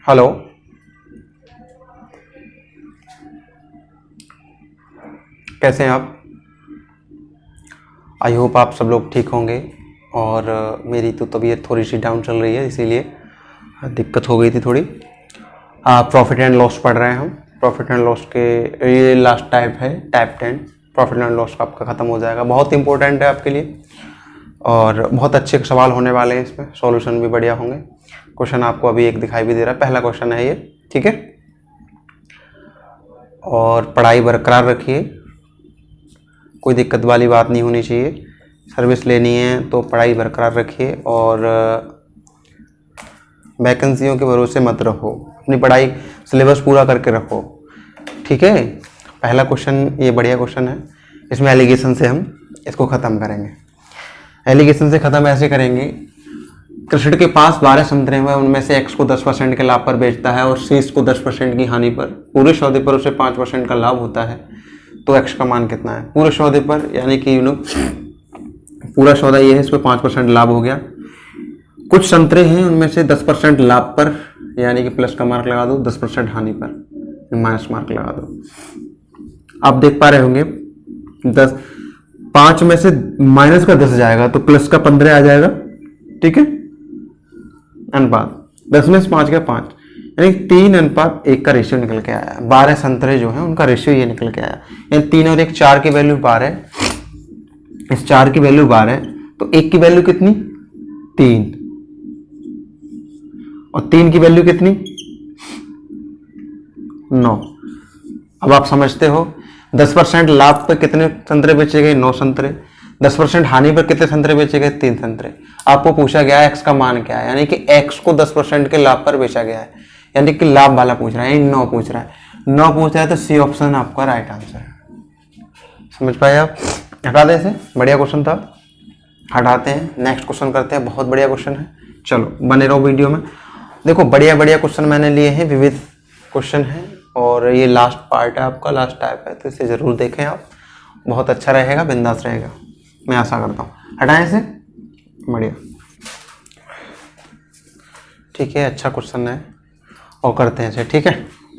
Hello, कैसे हैं आप? आई होप आप सब लोग ठीक होंगे। और मेरी तो तबीयत थोड़ी सी डाउन चल रही है, इसीलिए दिक्कत हो गई थी थोड़ी। प्रॉफिट एंड लॉस पढ़ रहे हैं हम। प्रॉफिट एंड लॉस के ये लास्ट टाइप है, टाइप 10। प्रॉफिट एंड लॉस का आपका ख़त्म हो जाएगा। बहुत इंपॉर्टेंट है आपके लिए और बहुत अच्छे सवाल होने वाले हैं। इसमें सॉल्यूशन भी बढ़िया होंगे। क्वेश्चन आपको अभी एक दिखाई भी दे रहा है, पहला क्वेश्चन है ये, ठीक है। और पढ़ाई बरकरार रखिए, कोई दिक्कत वाली बात नहीं होनी चाहिए। सर्विस लेनी है तो पढ़ाई बरकरार रखिए और वैकेंसियों के भरोसे मत रहो। अपनी पढ़ाई सिलेबस पूरा करके रखो, ठीक है। पहला क्वेश्चन ये बढ़िया क्वेश्चन है। इसमें एलिगेशन से हम इसको ख़त्म करेंगे। एलिगेशन से ख़त्म ऐसे करेंगे, कृष्ण के पास 12 संतरे हुए, उनमें से x को 10% के लाभ पर बेचता है और c को 10% की हानि पर। पूरे सौदे पर उसे 5% का लाभ होता है, तो x का मान कितना है? पूरे सौदे पर यानी कि पूरा सौदा ये है, इस पर 5% लाभ हो गया। कुछ संतरे हैं, उनमें से 10% लाभ पर, यानी कि प्लस का मार्क लगा दो, 10% हानि पर माइनस मार्क लगा दो। आप देख पा रहे होंगे 5 में से माइनस का 10 जाएगा तो प्लस का 15 आ जाएगा, ठीक है। अनुपात 10 में से 5 का 5, यानी 3:1 का रेशियो निकल के आया। 12 संतरे जो हैं उनका रेशियो ये निकल के आया, यानी 3 और 1 4 की वैल्यू 12, इस 4 की वैल्यू 12, तो 1 की वैल्यू कितनी? 3, और 3 की वैल्यू कितनी? 9। अब आप समझते हो 10% लाभ पर कितने संतरे बेचे गए? 9 संतरे। 10% हानि पर कितने संतरे बेचे गए? 3 संतरे। आपको पूछा गया है x का मान क्या है, यानी कि x को 10% के लाभ पर बेचा गया है, यानी कि लाभ वाला पूछ रहा है, 9 पूछ रहा है। 9 पूछ रहा है तो सी ऑप्शन आपका राइट आंसर है। समझ पाए आप? हटा दें इसे, बढ़िया क्वेश्चन था, हटाते हैं। नेक्स्ट क्वेश्चन करते हैं, बहुत बढ़िया क्वेश्चन है। चलो बने रहो वीडियो में। देखो बढ़िया बढ़िया क्वेश्चन मैंने लिए हैं, विविध क्वेश्चन है और ये लास्ट पार्ट है आपका, लास्ट टाइप है, तो इसे जरूर देखें आप, बहुत अच्छा रहेगा, बिंदास रहेगा, मैं आशा करता हूँ। हटाएं इसे, बढ़िया, ठीक है। अच्छा क्वेश्चन है और करते हैं इसे, ठीक है।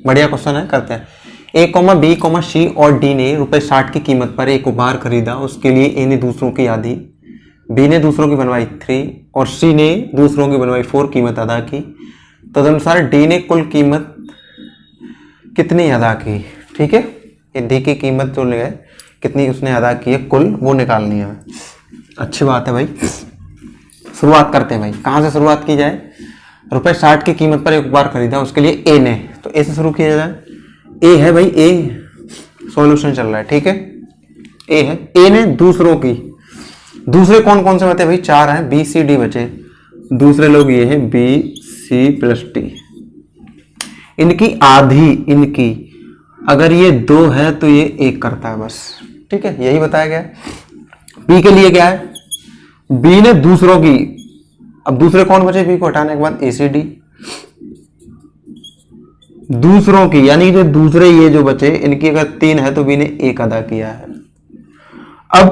बढ़िया क्वेश्चन है, करते हैं। A, B, C और D ने ₹60 की कीमत पर एक उपहार खरीदा। उसके लिए A ने दूसरों की आधी, B ने दूसरों की बनवाई 3 और C ने दूसरों की बनवाई 4 कीमत अदा की। तदनुसार D ने कुल कीमत कितनी अदा की? ठीक है, ये D की कीमत जो ले कितनी उसने अदा की है कुल, वो निकालनी है। अच्छी बात है भाई, शुरुआत करते हैं भाई। कहाँ से शुरुआत की जाए? ₹60 की कीमत पर एक उपहार खरीदा, उसके लिए A ने, तो A से शुरू किया जाए। A है भाई, A सॉल्यूशन चल रहा है, ठीक है। A है, A ने दूसरों की, दूसरे कौन कौन से बचे भाई? 4 हैं, B C D बचे। दूसरे लोग ये हैं B C + D, इनकी आधी, इनकी अगर ये 2 है तो ये 1 करता है बस, ठीक है, यही बताया गया है। B के लिए क्या है? B ने दूसरों की, अब दूसरे कौन बचे? B को हटाने के बाद A C D, दूसरों की, यानी जो दूसरे ये जो बचे, इनकी अगर 3 है तो B ने 1 अदा किया है। अब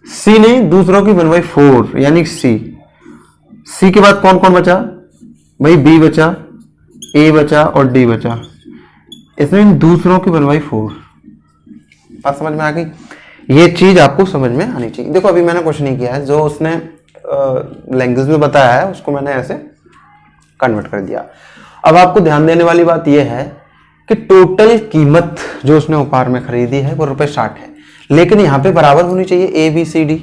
C ने दूसरों की बनवाई 4, यानी C के बाद कौन कौन बचा भाई? B बचा, A बचा और D बचा। इसमें दूसरों की बनवाई 4। बात समझ में आ गई? ये चीज आपको समझ में आनी चाहिए। देखो अभी मैंने कुछ नहीं किया है, जो उसने लैंग्वेज में बताया है उसको मैंने ऐसे कन्वर्ट कर दिया। अब आपको ध्यान देने वाली बात यह है कि टोटल कीमत जो उसने उपहार में खरीदी है वो ₹60 है, लेकिन यहाँ पे बराबर होनी चाहिए A B C D।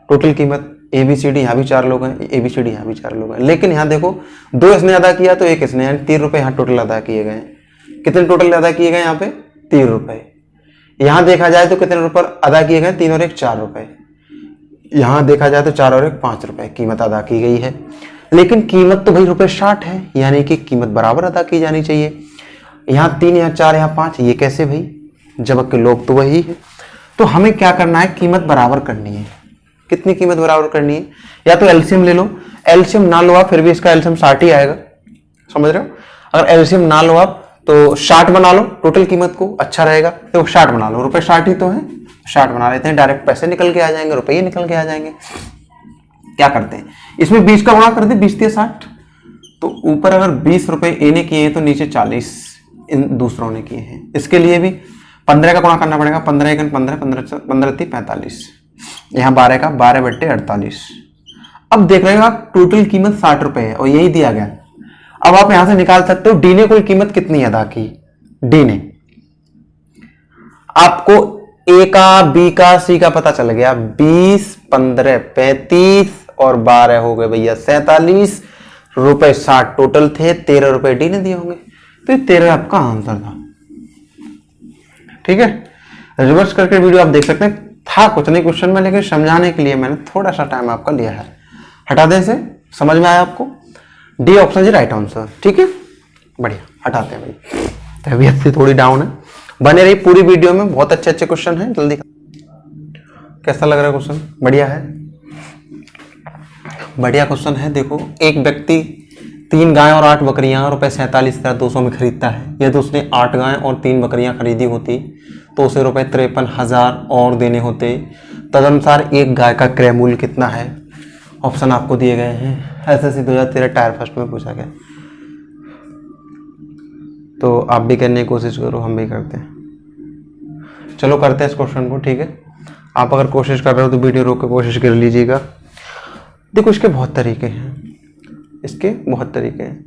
Total कीमत A B C D, यहाँ भी 4 लोग हैं, A B C D यहाँ भी 4 लोग हैं, लेकिन यहाँ देखो 2 इसने अदा किया तो 1 इसने, यानी ₹3 यहाँ टोटल अदा किए गए। कितने टोटल अदा किए गए? यहाँ पे ₹3। यहाँ देखा जाए तो कितने रुपए अदा किए गए? 3 और 1 ₹4। यहाँ देखा जाए तो 4 और 1 ₹5 कीमत अदा की गई है, लेकिन कीमत तो भाई ₹60 है, यानी कि कीमत बराबर अदा की जानी चाहिए। यहाँ 3, यहाँ 4, यहाँ 5, ये कैसे भाई? जबकि लोग तो वही है। तो हमें क्या करना है? कीमत बराबर करनी है। कितनी कीमत बराबर करनी है? या तो एलसीएम ले लो, एलसीएम ना लो आप फिर भी इसका एलसीएम 60 ही आएगा, समझ रहे हो। अगर एलसीएम ना लो आप तो 60 बना लो टोटल कीमत को, अच्छा रहेगा। तो 60 बना लो, ₹60 ही तो है, 60 बना लेते हैं, डायरेक्ट पैसे निकल के आ जाएंगे, रुपये निकल के आ जाएंगे। क्या करते हैं? इसमें 20 का गुणा कर दे, 20 × 60, तो ऊपर अगर 20 रुपए ए ने किए हैं तो नीचे 40 इन दूसरों ने किए हैं। इसके लिए भी 15 का गुणा करना पड़ेगा, 15 एकन 15, 15 3 45, यहाँ 12 का 12 बट्टे 48। अब देख रहे हो आप टोटल कीमत 60 रुपए है और यही दिया गया। अब आप यहां से निकाल सकते हो डी ने कुल कीमत कितनी अदा की। डी ने आपको ए का, बी का, सी का पता चल गया। 20, 15, 35 और 12 हो गए भैया 47 रुपए 60 टोटल थे। 13 रुपए डी ने दिए होंगे, तो ये 13 आपका आंसर था। ठीक है, रिवर्स करके वीडियो आप देख सकते हैं। था कुछ नहीं क्वेश्चन में, लेकिन समझाने के लिए मैंने थोड़ा सा टाइम आपका लिया है। हटा दें इसे, समझ में आया आपको? D option is right answer. ठीक है, बढ़िया, हटाते हैं भाई, तबीयत से थोड़ी डाउन है। बने रही पूरी वीडियो में, बहुत अच्छे अच्छे क्वेश्चन हैं। जल्दी, कैसा लग रहा है क्वेश्चन? बढ़िया है, बढ़िया क्वेश्चन है। देखो, एक व्यक्ति 3 गाय और 8 बकरियां रुपए 47,200 में खरीदता है। यदि उसने 8 गाय और 3 बकरियां खरीदी होती तो उसे रुपए 53,000 और देने होते। तदनुसार एक गाय का क्रय मूल्य कितना है? ऑप्शन आपको दिए गए हैं। एसएससी 2013 टायर फर्स्ट में पूछा गया, तो आप भी करने की कोशिश करो, हम भी करते हैं। चलो करते हैं इस क्वेश्चन को। ठीक है, आप अगर कोशिश कर रहे हो तो वीडियो रोक के कोशिश कर लीजिएगा। देखो, इसके बहुत तरीके हैं, इसके बहुत तरीके हैं।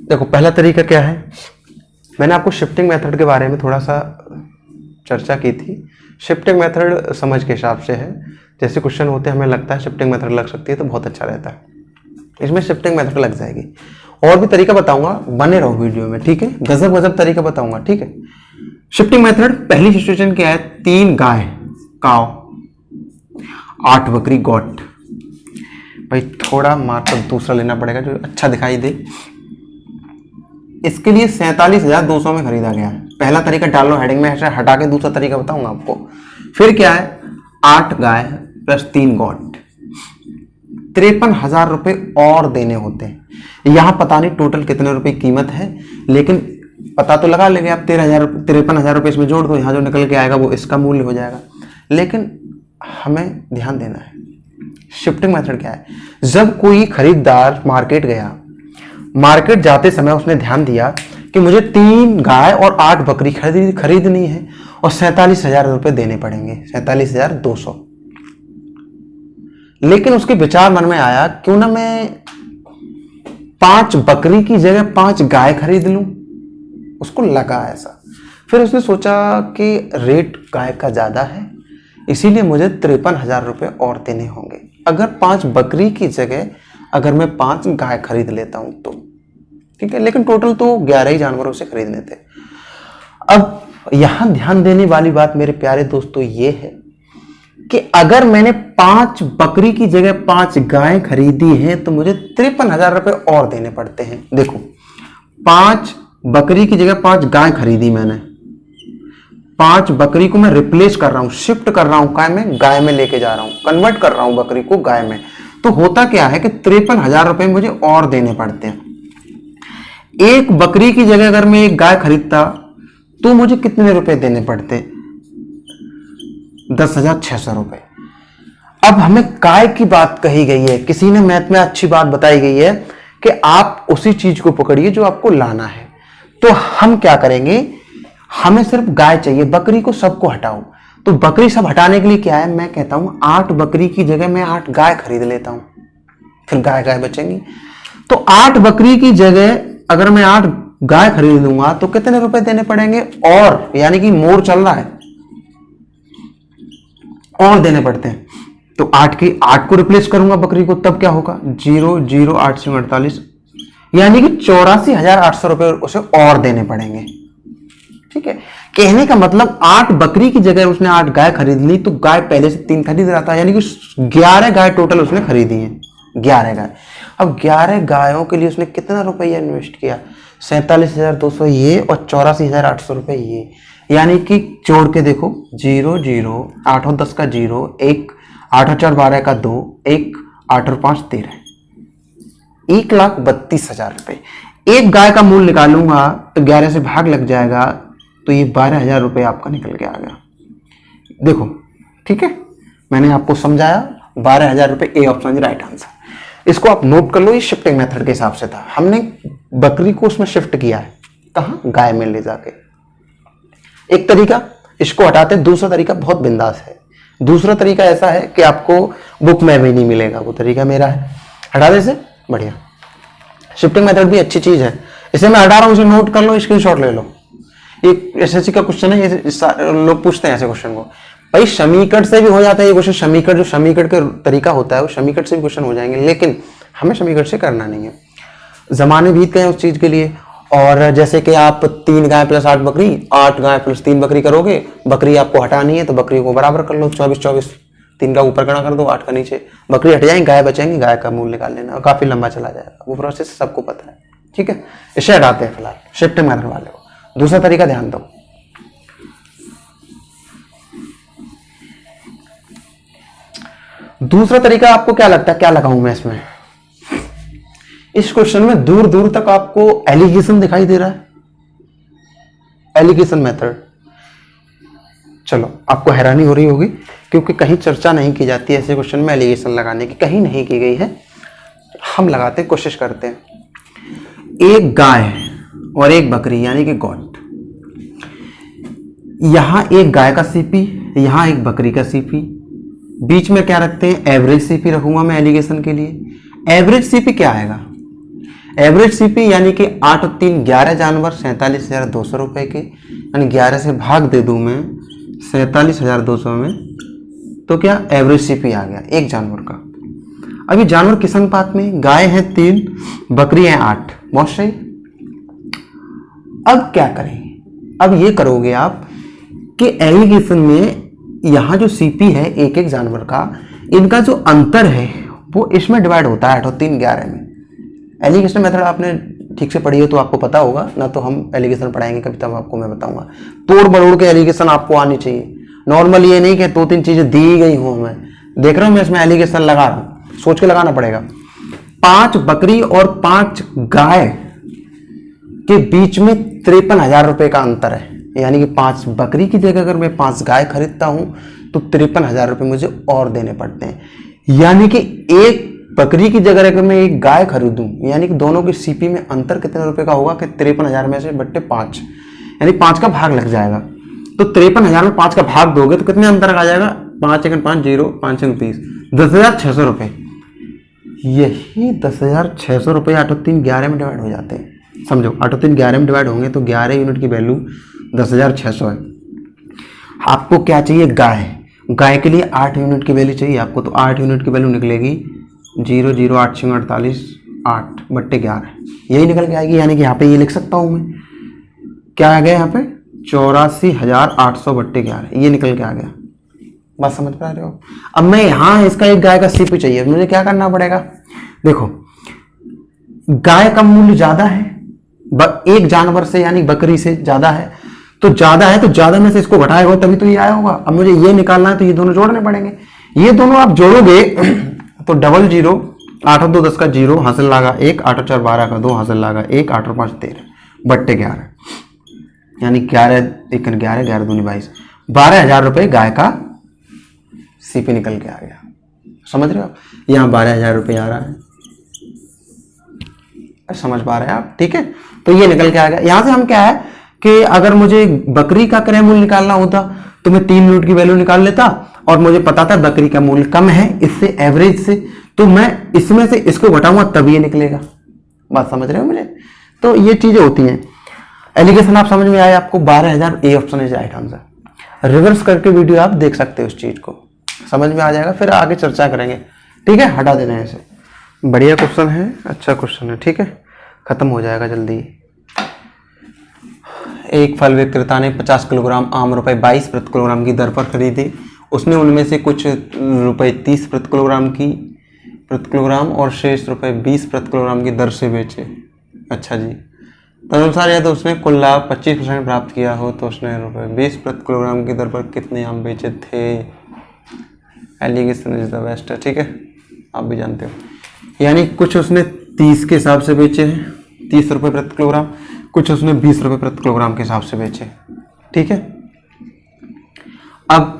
देखो, पहला तरीका क्या है? मैंने आपको शिफ्टिंग मेथड के बारे में थोड़ा सा चर्चा की थी। शिफ्टिंग मेथड समझ के हिसाब से है, जैसे क्वेश्चन होते हैं हमें लगता है शिफ्टिंग मेथड लग सकती है तो बहुत अच्छा रहता है। इसमें शिफ्टिंग मेथड लग जाएगी। और भी तरीका बताऊंगा, बने रहो वीडियो में। ठीक है, गजब गजब तरीका बताऊंगा। ठीक है, शिफ्टिंग मेथड पहली सिचुएशन क्या है? 3 गाय काव, 8 बकरी गोट। भाई थोड़ा मात्र दूसरा लेना पड़ेगा जो अच्छा दिखाई दे। इसके लिए 47,200 में खरीदा गया है। पहला तरीका डालो हेडिंग में, हटा के दूसरा तरीका बताऊंगा आपको। फिर क्या है? 8 गाय प्लस 3 गोट, 53,000 रुपए और देने होते हैं। यहां पता नहीं टोटल कितने रुपए कीमत है, लेकिन पता तो लगा लेंगे आप। 53,000 रुपए इसमें जोड़ दो, यहां जो निकल के आएगा वो इसका मूल्य हो जाएगा। लेकिन हमें ध्यान देना है शिफ्टिंग मेथड क्या है। जब कोई खरीदार मार्केट गया, मार्केट जाते समय उसने ध्यान दिया कि मुझे 3 गाय और 8 बकरी खरीदनी है और 47,000 रुपए देने पड़ेंगे, 47,200। लेकिन उसके विचार मन में आया, क्यों ना मैं 5 बकरी की जगह 5 गाय खरीद लूं। उसको लगा ऐसा। फिर उसने सोचा कि रेट गाय का ज्यादा है, इसीलिए मुझे 53,000 रुपए और देने होंगे। अगर 5 बकरी की जगह अगर मैं 5 गाय खरीद लेता हूं तो ठीक है, लेकिन टोटल तो 11 ही जानवरों से खरीदने थे। अब यहां ध्यान देने वाली बात मेरे प्यारे दोस्तों ये है कि अगर मैंने 5 बकरी की जगह 5 गाय खरीदी है तो मुझे 53,000 रुपए और देने पड़ते हैं। देखो, 5 बकरी की जगह 5 गाय खरीदी मैंने, 5 बकरी को मैं रिप्लेस कर रहा हूं, शिफ्ट कर रहा हूं, गाय में लेके जा रहा हूं, कन्वर्ट कर रहा हूं बकरी को गाय में। तो होता क्या है कि 53,000 रुपए मुझे और देने पड़ते हैं। एक बकरी की जगह अगर मैं एक गाय खरीदता तो मुझे कितने रुपए देने पड़ते? 10,600 रुपए। अब हमें गाय की बात कही गई है, किसी ने मैथ में अच्छी बात बताई गई है कि आप उसी चीज को पकड़िए जो आपको लाना है। तो हम क्या करेंगे, हमें सिर्फ गाय चाहिए, बकरी को सबको हटाओ। तो बकरी सब हटाने के लिए क्या है, मैं कहता हूं 8 बकरी की जगह मैं 8 गाय खरीद लेता हूं, फिर गाय बचेंगी। तो 8 बकरी की जगह अगर मैं 8 गाय खरीद लूंगा तो कितने रुपए देने पड़ेंगे? और यानी कि मोड़ चल रहा है, और देने पड़ते हैं। तो 8 को रिप्लेस करूंगा बकरी को, तब क्या होगा? 0 0 8 से 48, यानी कि 84,800 रुपए उसे और देने पड़ेंगे। ठीक है, कहने का मतलब 8 बकरी की जगह उसने 8 गाय खरीद ली, तो गाय पहले से 3 खरीद रहा था, यानी कि 11 गाय टोटल उसने खरीदी है, 11 गाय। अब 11 गायों के लिए उसने कितना रुपया इन्वेस्ट किया? 47,200 ये और 84,800 रुपए ये, यानी कि जोड़ के देखो 0 0 8 और 10 का 0, 1 8 और 4 12 का 2, 1 8 और 5 13, 1,32,000 रुपए। एक गाय का मूल्य निकालूंगा तो 11 से भाग लग जाएगा, तो ये 12,000 रुपए आपका निकल के आ गया। देखो, ठीक है, मैंने आपको समझाया, 12,000 रुपए ए ऑप्शन राइट आंसर। इसको आप नोट कर लो, ये शिफ्टिंग मेथड के हिसाब से था। हमने बकरी को उसमें शिफ्ट किया है, कहाँ, गाय में ले जाके। एक तरीका इसको हटाते, दूसरा तरीका बहुत बिंदास है। दूसरा तरीका ऐसा है कि आपको बुक में भी नहीं मिलेगा, वो तरीका मेरा है। हटा दे से, बढ़िया। शिफ्टिंग मेथड भी अच्छी चीज है, इसे मैं हटा रहा हूं, इसे नोट कर लो, स्क्रीनशॉट ले लो। एक एसएससी का क्वेश्चन है, लोग पूछते हैं ऐसे क्वेश्चन को। भाई समीकरण से भी हो जाता है ये क्वेश्चन, समीकरण जो समीकरण का तरीका होता है वो समीकरण से भी क्वेश्चन हो जाएंगे, लेकिन हमें समीकरण से करना नहीं है। जमाने बीत गए उस चीज के लिए। और जैसे कि आप 3 गाय प्लस 8 बकरी, 8 गाय प्लस 3 बकरी करोगे, बकरी आपको हटानी है तो बकरी को बराबर कर लो, 24-24, 3 का ऊपर गणा कर दो, 8 का नीचे, बकरी हट जाएंगे, गाय बचेंगे, गाय का मूल्य निकाल लेना, और काफी लंबा चला जाएगा वो प्रोसेस, सबको पता है। ठीक है, इसे हटाते हैं फिलहाल शिफ्टिंग मेथड वाले को। दूसरा तरीका ध्यान दो, दूसरा तरीका आपको क्या लगता है, क्या लगाऊं मैं इसमें? इस क्वेश्चन में दूर दूर तक आपको एलिगेशन दिखाई दे रहा है, एलिगेशन मेथड। चलो, आपको हैरानी हो रही होगी क्योंकि कहीं चर्चा नहीं की जाती है ऐसे क्वेश्चन में एलिगेशन लगाने की, कहीं नहीं की गई है। हम लगाते हैं, कोशिश करते हैं। एक गाय और एक बकरी यानी कि गॉट, यहां एक गाय का सीपी, यहां एक बकरी का सीपी, बीच में क्या रखते हैं, एवरेज सीपी रखूंगा मैं एलिगेशन के लिए। एवरेज सीपी क्या आएगा, एवरेज सीपी यानी कि 8 और 3 11 जानवर 47,200 रुपए के, यानी 11 से भाग दे दूं मैं 47,200 में, तो क्या एवरेज सीपी आ गया एक जानवर का। अभी जानवर किस अनुपात में, गाय है 3, बकरी है 8, बहुत सही। अब क्या करें, अब ये करोगे आप कि एलिगेशन में यहां जो सीपी है एक एक जानवर का, इनका जो अंतर है वो इसमें डिवाइड होता है 8 और 3 11 में। एलिगेशन मेथड आपने ठीक से पढ़ी हो तो आपको पता होगा, ना तो हम एलिगेशन पढ़ाएंगे कभी, तब आपको मैं बताऊंगा। तोड़ मरोड़ के एलिगेशन आपको आनी चाहिए, नॉर्मल ये नहीं कि 2-3 चीजें दी गई हूं। मैं देख रहा हूं, मैं इसमें एलिगेशन लगा रहा हूं, सोच के लगाना पड़ेगा। 5 बकरी और 5 गाय के बीच में 53,000 रुपए का अंतर है, यानी कि 5 बकरी की जगह अगर मैं 5 गाय खरीदता हूं तो 53,000 रुपए मुझे और देने पड़ते हैं। यानी कि एक बकरी की जगह अगर मैं एक गाय खरीदूं, यानी कि दोनों की सीपी में अंतर कितने रुपए का होगा कि 53,000 में से बट्टे 5, यानी 5 का भाग लग जाएगा। तो 53,000 में 5 का भाग दोगे तो कितने अंतर आ जाएगा, 5 × 5 0, 5 × 30, 10,600 रुपए। यही 10,600 रुपए 8 और 3 11 में डिवाइड हो जाते हैं। समझो, 8 और 3 11 में डिवाइड होंगे तो 11 यूनिट की वैल्यू 10,600 है। आपको क्या चाहिए, गाय, गाय के लिए 8 यूनिट की वैल्यू चाहिए आपको, तो 8 यूनिट की वैल्यू निकलेगी 0 0 8 6 48 8 बट्टे 11, यही निकल के आएगी। यानी कि यहाँ पे ये लिख सकता हूँ मैं, क्या आ गया यहाँ पे 84,800 बट्टे 11, ये निकल के आ गया। बात समझ पा रहे हो? अब मैं यहाँ इसका एक गाय का सीपी चाहिए, मुझे क्या करना पड़ेगा, देखो गाय का मूल्य ज्यादा है एक जानवर से, यानी बकरी से ज्यादा है, तो ज्यादा में से इसको घटाएगा तभी तो ये आया होगा। अब मुझे ये निकालना है तो ये दोनों जोड़ने पड़ेंगे, ये दोनों आप जोड़ोगे तो 00, 8 और 2 10 का 0 हासिल लागा 1, 8 और 4 12 का 2 हासिल लागा 1, 8 और 5 13 बट्टे 11, यानी 11 1 11 11 दूनी 22, 12,000 रुपए गाय का सीपी निकल के आ गया। समझ रहे हो? यहाँ 12,000 रुपए आ रहा है, समझ पा रहे हैं आप? ठीक है, तो ये निकल के आ गया। यहां से हम क्या है कि अगर मुझे बकरी का क्रय मूल्य निकालना होता तो मैं 3 यूनिट की वैल्यू निकाल लेता, और मुझे पता था बकरी का मूल्य कम है इससे, एवरेज से, तो मैं इसमें से इसको घटाऊंगा तब ये निकलेगा। बात समझ रहे हो मुझे? तो ये चीजें होती हैं। एलिगेशन आप समझ में आए आपको? 12,000 A option is right answer. Reverse करके वीडियो आप देख सकते हो, उस चीज को समझ में आ जाएगा, फिर आगे चर्चा करेंगे। ठीक है, हटा देना है इसे। बढ़िया क्वेश्चन है, अच्छा क्वेश्चन है। ठीक है, खत्म हो जाएगा जल्दी। एक फल विक्रेता ने 50 किलोग्राम आम रुपए 22 प्रति किलोग्राम की दर पर खरीदे। उसने उनमें से कुछ रुपए 30 प्रति किलोग्राम और शेष रुपए 20 प्रति किलोग्राम की दर से बेचे। अच्छा जी, तदनुसार यदि उसने कुल लाभ 25% प्राप्त किया हो तो उसने रुपए 20 प्रति किलोग्राम की दर पर कितने आम बेचे थे? एलिगेशन इज द बेस्ट है। ठीक है, आप भी जानते हो, यानी कुछ उसने 30 के हिसाब से बेचे हैं, 30 रुपए प्रति किलोग्राम, कुछ उसने 20 रुपए प्रति किलोग्राम के हिसाब से बेचे। ठीक है, अब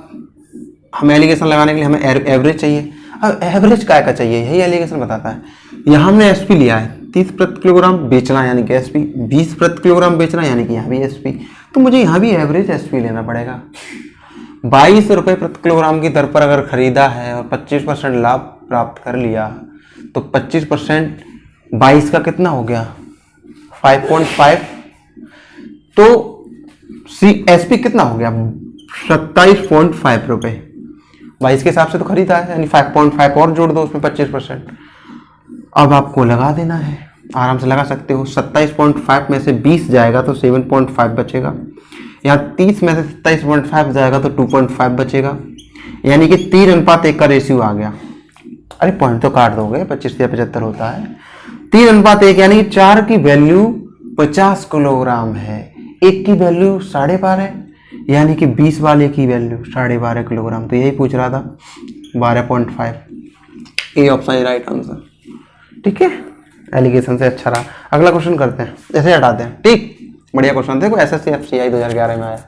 हमें एलिगेशन लगाने के लिए हमें एवरेज चाहिए। अब एवरेज काय का चाहिए, यही एलिगेशन बताता है। यहाँ हमने एसपी लिया है 30 प्रति किलोग्राम बेचना यानी कि एसपी, 20 प्रति किलोग्राम बेचना यानी कि यहाँ भी एसपी, तो मुझे यहाँ भी एवरेज एसपी लेना पड़ेगा। 22 रुपये प्रति किलोग्राम की दर पर अगर खरीदा है और 25% लाभ प्राप्त कर लिया, तो 25% 22 का कितना हो गया 5.5, तो सी एसपी कितना हो गया 27.5 रुपये। 22 के हिसाब से तो खरीदा है, यानी 5.5 और जोड़ दो उसमें 25%। अब आपको लगा देना है, आराम से लगा सकते हो। 27.5 में से 20 जाएगा तो 7.5 बचेगा, यहाँ 30 में से 27.5 जाएगा तो 2.5 बचेगा, यानी कि 3:1 का रेशियो आ गया। अरे पॉइंट तो काट दोगे, 25 या 75 होता है। 3:1 यानी 4 की वैल्यू 50 किलोग्राम है, 1 की वैल्यू 12.5, यानी कि 20 वाले की वैल्यू 12.5 किलोग्राम। तो यही पूछ रहा था 12.5, A option is right answer. ठीक है, एलिगेशन से अच्छा रहा। अगला क्वेश्चन करते हैं, ऐसे हटाते हैं। ठीक, बढ़िया क्वेश्चन थे, एसएससी एफसीआई 2011 में आया,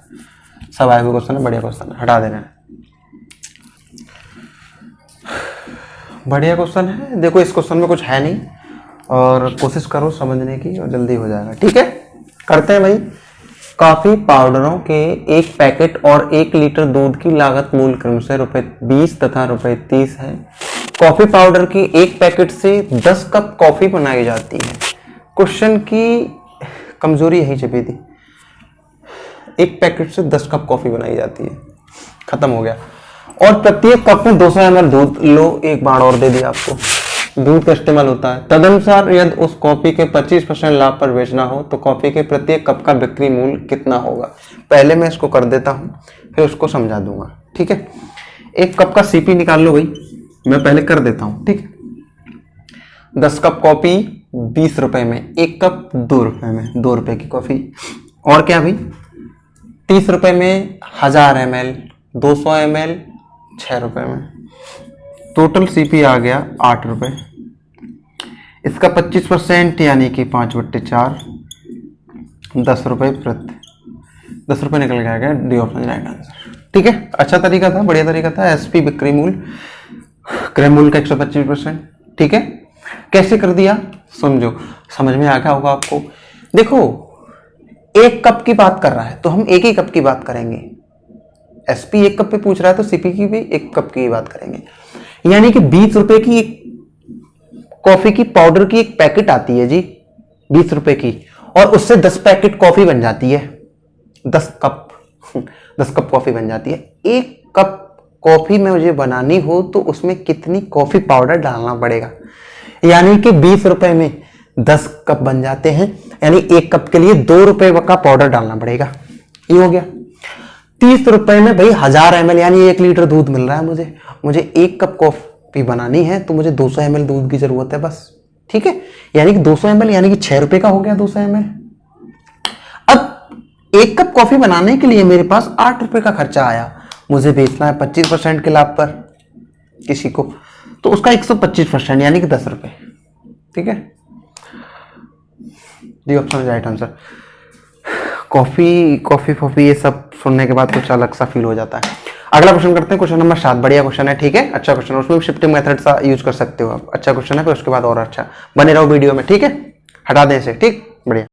सब आए हुए क्वेश्चन है, बढ़िया क्वेश्चन है, हटा देना है। बढ़िया क्वेश्चन है, देखो इस क्वेश्चन में कुछ है नहीं और कोशिश करो समझने की और जल्दी हो जाएगा। ठीक है, करते हैं भाई। कॉफी पाउडरों के एक पैकेट और 1 लीटर दूध की लागत मूल क्रम से ₹20 तथा ₹30 है। कॉफी पाउडर की एक पैकेट से 10 कप कॉफी बनाई जाती है। क्वेश्चन की कमजोरी यही छिपी थी, एक पैकेट से 10 कप कॉफी बनाई जाती है, खत्म हो गया। और प्रत्येक कप में 200 ml दूध, लो एक बाण और दे दिया आपको, दूध का इस्तेमाल होता है। तदनुसार यदि उस कॉफी के 25% लाभ पर बेचना हो तो कॉफी के प्रत्येक कप का बिक्री मूल्य कितना होगा। पहले मैं इसको कर देता हूं, फिर उसको समझा दूंगा। ठीक है, एक कप का सीपी निकाल लो भाई, मैं पहले कर देता हूं। ठीक, 10 कप कॉफी 20 रुपए में, 1 कप 2 रुपए में, 2 रुपए की कॉफी। और क्या भाई 30 रुपए में 1000 ml, 200 ml 6 रुपए में, टोटल सीपी आ गया 8 रुपए। इसका 25% यानी कि 5/4, 10 रुपए प्रति, 10 रुपए निकल गया, डी ऑप्शन राइट आंसर। ठीक है, अच्छा तरीका था, बढ़िया तरीका था। एसपी बिक्री मूल्य, क्रय मूल्य का 125%। ठीक है, कैसे कर दिया समझो, समझ में आ गया होगा आपको। देखो 1 कप की बात कर रहा है तो हम एक ही कप की बात करेंगे। एसपी 1 कप पे पूछ रहा है तो सीपी की भी 1 कप की बात करेंगे, यानी कि 20 रुपए की एक कॉफी की पाउडर की एक पैकेट आती है जी 20 रुपए की, और उससे 10 पैकेट कॉफी बन जाती है, 10 कप कॉफी बन जाती है। 1 कप कॉफी में मुझे बनानी हो तो उसमें कितनी कॉफी पाउडर डालना पड़ेगा, यानी कि 20 रुपए में 10 कप बन जाते हैं, यानी 1 कप के लिए 2 रुपए का पाउडर डालना पड़ेगा। ये हो गया। 30 रुपए में भाई 1000 ml यानी 1 लीटर दूध मिल रहा है मुझे 1 कप कॉफी बनानी है तो मुझे 200 ml दूध की जरूरत है बस। ठीक है, यानी कि 200 ml यानी कि 6 रुपए का हो गया 200 ml। अब 1 कप कॉफी बनाने के लिए मेरे पास 8 रुपए का खर्चा आया, मुझे बेचना है 25% के लाभ पर किसी को, तो उसका 125% यानी कि 10 रुपए। ठीक है, D option right answer. Coffee ये सब सुनने के बाद कुछ अलग सा फील हो जाता है। अगला क्वेश्चन करते हैं, क्वेश्चन नंबर 7। बढ़िया क्वेश्चन है, ठीक है, अच्छा क्वेश्चन है, उसमें शिफ्टिंग मेथड सा यूज कर सकते हो आप। अच्छा क्वेश्चन है, फिर उसके बाद और अच्छा बने रहो वीडियो में। ठीक है, हटा दें इसे। ठीक, बढ़िया।